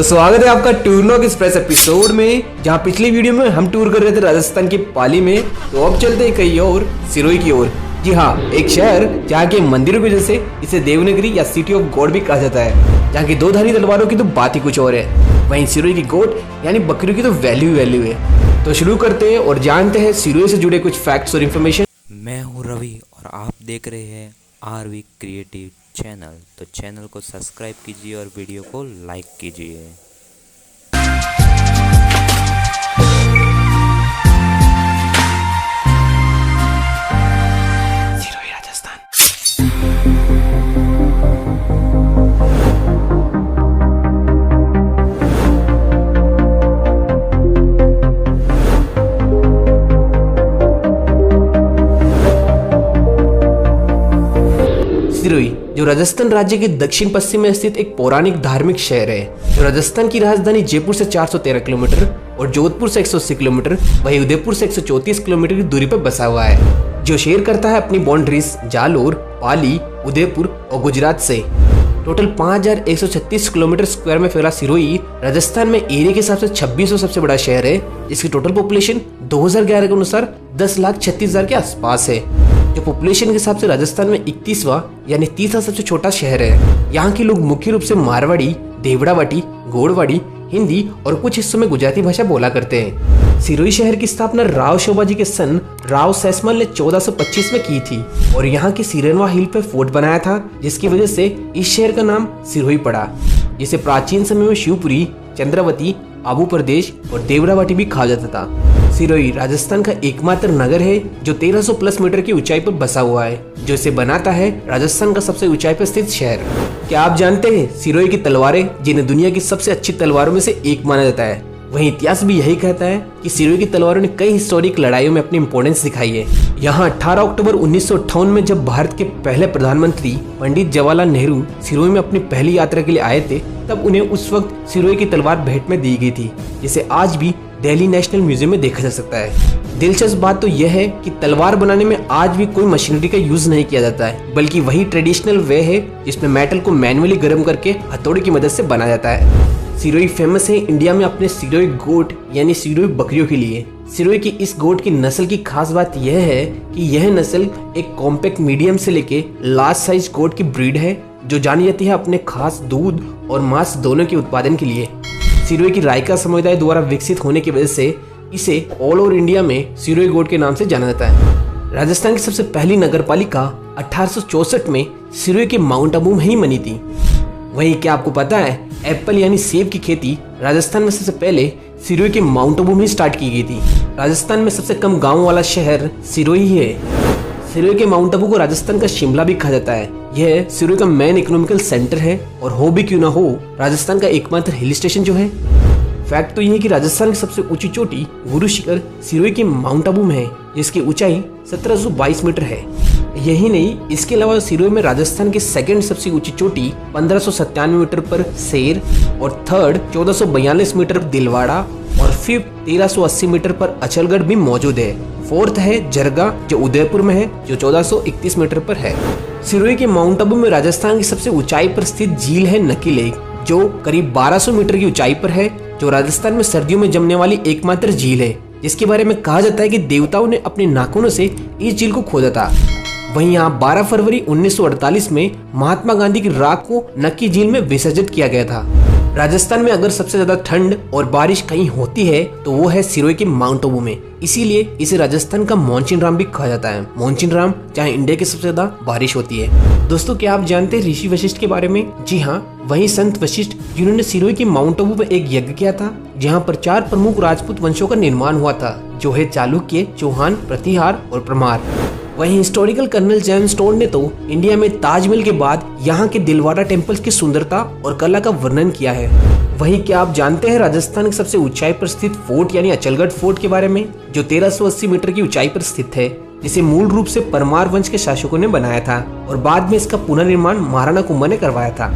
तो स्वागत है आपका टूर लॉग एक्सप्रेस एपिसोड में, जहां पिछली वीडियो में हम टूर कर रहे थे राजस्थान की पाली में। तो अब चलते हैं कहीं और, सिरोही की ओर। जी हाँ, एक शहर जहाँ के मंदिरों की वजह से इसे देवनगरी या सिटी ऑफ गॉड भी कहा जाता है, जहाँ की दो धारी तलवारों की तो बात ही कुछ और है। वहीं सिरोही की गोट यानी बकरियों की तो वैल्यू है। तो शुरू करते हैं और जानते हैं सिरोही से जुड़े कुछ फैक्ट्स और इन्फॉर्मेशन। मैं हूँ रवि और आप देख रहे हैं आरवी क्रिएटिव चैनल। तो चैनल को सब्सक्राइब कीजिए और वीडियो को लाइक कीजिए। सिरोही राजस्थान। सिरोही जो राजस्थान राज्य के दक्षिण पश्चिम में स्थित एक पौराणिक धार्मिक शहर है, जो राजस्थान की राजधानी जयपुर से 413 किलोमीटर और जोधपुर से 180 किलोमीटर, वहीं उदयपुर से 134 किलोमीटर की दूरी पर बसा हुआ है। जो शेयर करता है अपनी बाउंड्रीज जालोर, पाली, उदयपुर और गुजरात से। टोटल 5136 किलोमीटर स्क्वायर में फैला सिरोही राजस्थान में एरिया के हिसाब से 26वां सबसे बड़ा शहर है, जिसकी टोटल पॉपुलेशन 2011 के अनुसार 10,36,000 के आसपास है। जो पॉपुलेशन के हिसाब से राजस्थान में 31वां यानी 30वां सबसे छोटा शहर है। यहाँ के लोग मुख्य रूप से मारवाड़ी, देवड़ावाटी, गोड़वाड़ी, हिंदी और कुछ हिस्सों में गुजराती भाषा बोला करते हैं। सिरोही शहर की स्थापना राव शोभाजी के सन राव सैसमल ने 1425 में की थी और यहाँ की सिरनवा हिल पर फोर्ट बनाया था, जिसकी वजह से इस शहर का नाम सिरोही पड़ा, जिसे प्राचीन समय में शिवपुरी, चंद्रावती, आबू प्रदेश और देवड़ावाटी भी कहा जाता था। सिरोही राजस्थान का एकमात्र नगर है जो 1300 प्लस मीटर की ऊंचाई पर बसा हुआ है, जो इसे बनाता है राजस्थान का सबसे ऊंचाई पर स्थित शहर। क्या आप जानते हैं सिरोही की तलवारें जिन्हें दुनिया की सबसे अच्छी तलवारों में से एक माना जाता है? वहीं इतिहास भी यही कहता है कि सिरोही की तलवारों ने कई हिस्टोरिक लड़ाइयों में अपनी इंपोर्टेंस दिखाई है। यहाँ 18 अक्टूबर 1958 में जब भारत के पहले प्रधानमंत्री पंडित जवाहरलाल नेहरू सिरोही में अपनी पहली यात्रा के लिए आए थे, तब उन्हें उस वक्त सिरोही की तलवार भेंट में दी गई थी, जिसे आज भी दिल्ली नेशनल म्यूजियम में देखा जा सकता है। दिलचस्प बात तो यह है कि तलवार बनाने में आज भी कोई मशीनरी का यूज नहीं किया जाता है, बल्कि वही ट्रेडिशनल वे है जिसमें मेटल को मैनुअली गर्म करके हथौड़े की मदद से बनाया जाता है। सिरोही फेमस है इंडिया में अपने सिरोही गोट यानी सिरोही बकरियों के लिए। सिरोही की इस गोट की नस्ल की खास बात यह है कि यह नस्ल एक कॉम्पैक्ट मीडियम से लेके लार्ज साइज गोट की ब्रीड है, जो जानी जाती है अपने खास दूध और मांस दोनों के उत्पादन के लिए। सिरोही की रायका समुदाय द्वारा विकसित होने की वजह से इसे ऑल ओवर इंडिया में सिरोही गोट के नाम से जाना जाता है। राजस्थान की सबसे पहली नगर पालिका 1864 में सिरोही के माउंट आबू में ही बनी थी। वहीं क्या आपको पता है, एप्पल यानी सेब की खेती राजस्थान में सबसे पहले सिरोही के माउंट आबू में स्टार्ट की गई थी। राजस्थान में सबसे कम गांव वाला शहर सिरोही है। सिरोही के माउंट आबू को राजस्थान का शिमला भी कहा जाता है। यह सिरोही का मेन इकोनॉमिकल सेंटर है और हो भी क्यों ना हो, राजस्थान का एकमात्र हिल स्टेशन जो है। फैक्ट तो यह है कि राजस्थान की सबसे ऊंची चोटी गुरु शिखर सिरोही के माउंट आबू में है, जिसकी ऊंचाई 1722 मीटर है। यही नहीं, इसके अलावा सिरोही में राजस्थान की सेकंड सबसे ऊंची चोटी 1597 मीटर पर शेर और थर्ड 1442 मीटर पर दिलवाड़ा और फिफ्थ 1380 मीटर पर अचलगढ़ भी मौजूद है। फोर्थ है जरगा जो उदयपुर में है, जो 1431 मीटर पर है। सिरोही के माउंट आबू में राजस्थान की सबसे ऊंचाई पर स्थित झील है नकी लेक, जो करीब 1200 मीटर की ऊंचाई पर है, जो राजस्थान में सर्दियों में जमने वाली एकमात्र झील है, जिसके बारे में कहा जाता है कि देवताओं ने अपने नाखूनों से इस झील को खोदा था। वहीं यहाँ 12 फरवरी 1948 में महात्मा गांधी की राख को नक्की झील में विसर्जित किया गया था। राजस्थान में अगर सबसे ज्यादा ठंड और बारिश कहीं होती है तो वो है सिरोही के माउंट आबू में, इसीलिए इसे राजस्थान का मानसून राम भी कहा जाता है। मानसून राम जहाँ इंडिया की सबसे ज्यादा बारिश होती है। दोस्तों, क्या आप जानते हैं ऋषि वशिष्ठ के बारे में? जी हाँ, वही संत वशिष्ठ जिन्होंने सिरोही के माउंट आबू में एक यज्ञ किया था, जहाँ पर 4 प्रमुख राजपूत वंशों का निर्माण हुआ था, जो है चालुक्य, चौहान, प्रतिहार और परमार। वहीं हिस्टोरिकल कर्नल जेम्स स्टोन ने तो इंडिया में ताजमहल के बाद यहाँ के दिलवाड़ा टेम्पल्स की सुंदरता और कला का वर्णन किया है। वहीं क्या आप जानते हैं राजस्थान की सबसे ऊंचाई पर स्थित फोर्ट यानी अचलगढ़ फोर्ट के बारे में, जो 1380 मीटर की ऊंचाई पर स्थित है, जिसे मूल रूप से परमार वंश के शासकों ने बनाया था और बाद में इसका पुनर्निर्माण महाराणा कुंभा ने करवाया था।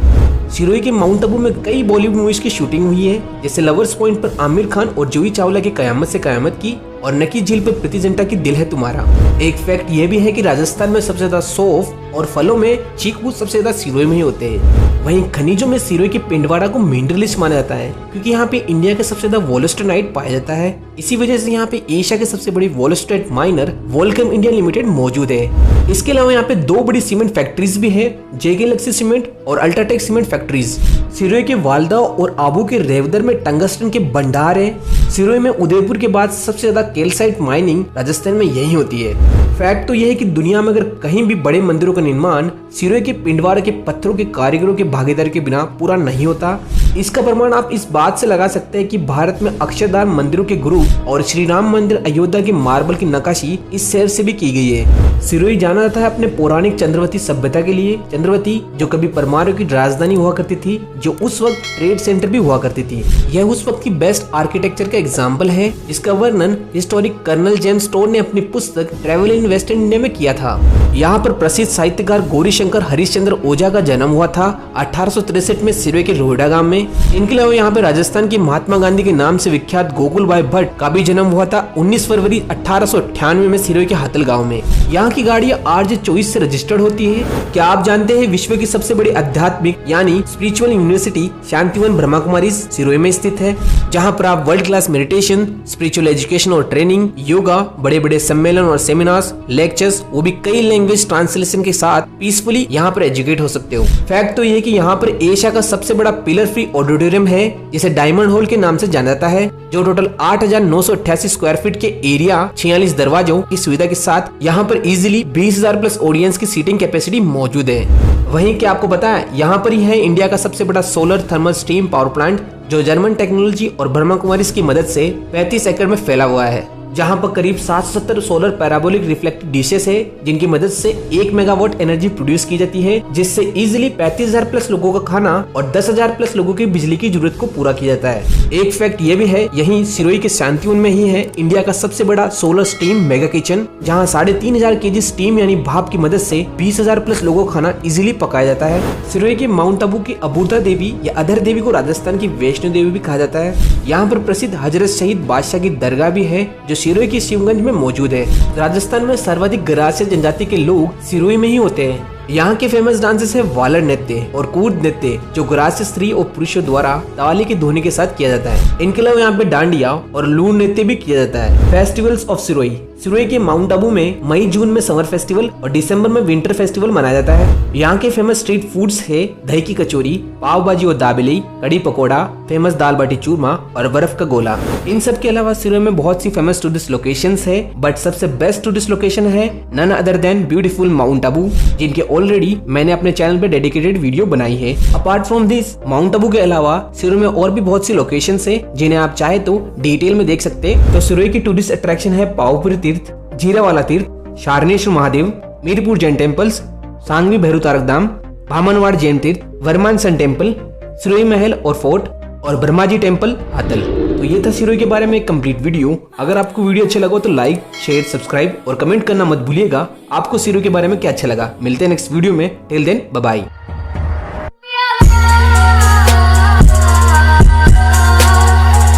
सिरोही के माउंट आबू में कई बॉलीवुड मूवीज की शूटिंग हुई है, जैसे लवर्स पॉइंट पर आमिर खान और जूही चावला की कयामत से कयामत की, और नकी झील पे प्रति जनता की दिल है तुम्हारा। एक फैक्ट ये भी है कि राजस्थान में सबसे ज्यादा सौंफ और फलों में चीकू सबसे ज्यादा सिरोही में ही होते हैं। वहीं खनिजों में सिरोही के पिंडवाड़ा को मिनरलिस्ट माना जाता है क्योंकि यहाँ पे इंडिया का सबसे ज्यादा वोलस्टोनाइट पाया जाता है। इसी वजह से यहाँ पे एशिया के सबसे बड़ी वोलस्टोनाइट माइनर वोल्केम इंडिया लिमिटेड मौजूद है। इसके अलावा यहाँ पे 2 बड़ी सीमेंट फैक्ट्रीज भी है, जेके लक्ष्य सीमेंट और अल्ट्राटेक सीमेंट फैक्ट्रीज। सिरोही के वालदा और आबू के रेवदर में टंगस्टन के भंडार है। सिरोही में उदयपुर के बाद सबसे ज्यादा कैल्साइट माइनिंग राजस्थान में यही होती है। फैक्ट तो यह है कि दुनिया में अगर कहीं भी बड़े मंदिरों का निर्माण सिरोही के पिंडवाड़ा के पत्थरों के कारीगरों के भागीदारी के बिना पूरा नहीं होता। इसका प्रमाण आप इस बात से लगा सकते हैं कि भारत में अक्षरधाम मंदिरों के ग्रुप और श्री राम मंदिर अयोध्या के मार्बल की नक्काशी इस शहर से भी की गई है। सिरोही जाना जाता है अपने पौराणिक चंद्रवती सभ्यता के लिए। चंद्रवती जो कभी परमाणु की राजधानी हुआ करती थी, जो उस वक्त ट्रेड सेंटर भी हुआ करती थी। यह उस वक्त की बेस्ट आर्किटेक्चर का एग्जाम्पल है जिसका वर्णन हिस्टोरिक कर्नल जेम्स स्टोर ने अपनी पुस्तक ट्रेवल इन वेस्टर्न इंडिया में किया था। यहाँ पर प्रसिद्ध साहित्यकार गौरीशंकर हरिश्चंद्र ओझा का जन्म हुआ था 1863 में सिरोही के रोहिड़ा गांव में। इनके अलावा यहाँ पे राजस्थान की महात्मा गांधी के नाम से विख्यात गोकुल भाई भट्ट का भी जन्म हुआ था 19 फरवरी 1898 में सिरोही के हातल गाँव में। यहाँ की गाड़ियाँ RJ24 से रजिस्टर्ड होती है। क्या आप जानते हैं विश्व की सबसे बड़ी आध्यात्मिक यानी स्पिरिचुअल यूनिवर्सिटी शांतिवन ब्रह्मा कुमारी सिरोही में स्थित है, जहाँ पर आप world class meditation, spiritual education और ट्रेनिंग, योगा, बड़े बड़े सम्मेलन और सेमिनार्स, लेक्चर्स, वो भी कई लैंग्वेज ट्रांसलेशन के साथ पीसफुली यहाँ पर एजुकेट हो सकते हो। फैक्ट तो ये कि यहाँ पर एशिया का सबसे बड़ा पिलर फ्री ऑडिटोरियम है जिसे डायमंड हॉल के नाम से जाना जाता है, जो टोटल 8,988 स्क्वायर फीट के एरिया 46 दरवाजों की सुविधा के साथ यहाँ पर इजीली 20,000 प्लस ऑडियंस की सीटिंग कैपेसिटी मौजूद है। वहीं क्या आपको पता है यहाँ पर ही है इंडिया का सबसे बड़ा solar thermal steam power plant जो जर्मन टेक्नोलॉजी और ब्रह्मा कुमारीज की मदद से 35 एकड़ में फैला हुआ है, जहां पर करीब 770 सोलर पैराबोलिक रिफ्लेक्टिव डिशेस है जिनकी मदद से 1 मेगावाट एनर्जी प्रोड्यूस की जाती है, जिससे इजीली 35,000 प्लस लोगों का खाना और 10,000 प्लस लोगों की बिजली की जरूरत को पूरा किया जाता है। एक फैक्ट ये भी है, यहीं सिरोही के शांतिवन में ही है इंडिया का सबसे बड़ा सोलर स्टीम मेगा किचन, जहाँ 3,500 kg स्टीम यानी भाप की मदद से 20,000 प्लस लोगों का खाना इजिली पकाया जाता है। सिरोही के माउंट आबू की अबूदा देवी या अधर देवी को राजस्थान की वैष्णो देवी भी कहा जाता है। यहाँ पर प्रसिद्ध हजरत शहीद बादशाह की दरगाह भी है जो सिरोही की शिवगंज में मौजूद है। राजस्थान में सर्वाधिक गरासिया जनजाति के लोग सिरोही में ही होते हैं। यहाँ के फेमस डांसेस है वालर नृत्य और कूद नृत्य जो गरासिया स्त्री और पुरुषों द्वारा ताली की ध्वनि के साथ किया जाता है। इनके अलावा यहाँ पे डांडिया और लूर नृत्य भी किया जाता है। फेस्टिवल्स ऑफ सिरोही, सिरोही के माउंट आबू में मई जून में समर फेस्टिवल और दिसंबर में विंटर फेस्टिवल मनाया जाता है। यहाँ के फेमस स्ट्रीट फूड्स है दही की कचौरी, पाव भाजी और दाबेली, कड़ी पकौड़ा, फेमस दाल बाटी चूरमा और बर्फ का गोला। इन सब के अलावा सिरोही में बहुत सी फेमस टूरिस्ट लोकेशंस है, बट सबसे बेस्ट टूरिस्ट लोकेशन है none other than beautiful mount Abu, जिनके ऑलरेडी मैंने अपने चैनल पे डेडिकेटेड वीडियो बनाई है। Apart from this mount Abu के अलावा सिरोही में और भी बहुत सी लोकेशंस है जिन्हें आप चाहे तो डिटेल में देख सकते हैं। तो सिरोही की टूरिस्ट अट्रैक्शन है पावपुरी तीर्थ, जीरावाला तीर्थ, शारनेश्वर महादेव, मीरपुर जैन टेम्पल्स, सांगवी भैरू तारक धाम, भामनवाड़ जैन तीर्थ, वर्मान सन टेम्पल, सिरोही महल और फोर्ट और ब्रह्माजी टेम्पल हातल। तो ये था सिरोही के बारे में एक कंप्लीट वीडियो। अगर आपको वीडियो अच्छा लगा तो लाइक, शेयर, सब्सक्राइब और कमेंट करना मत भूलिएगा आपको सिरोही के बारे में क्या अच्छा लगा। मिलते हैं नेक्स्ट वीडियो में, टिल देन बाय बाय।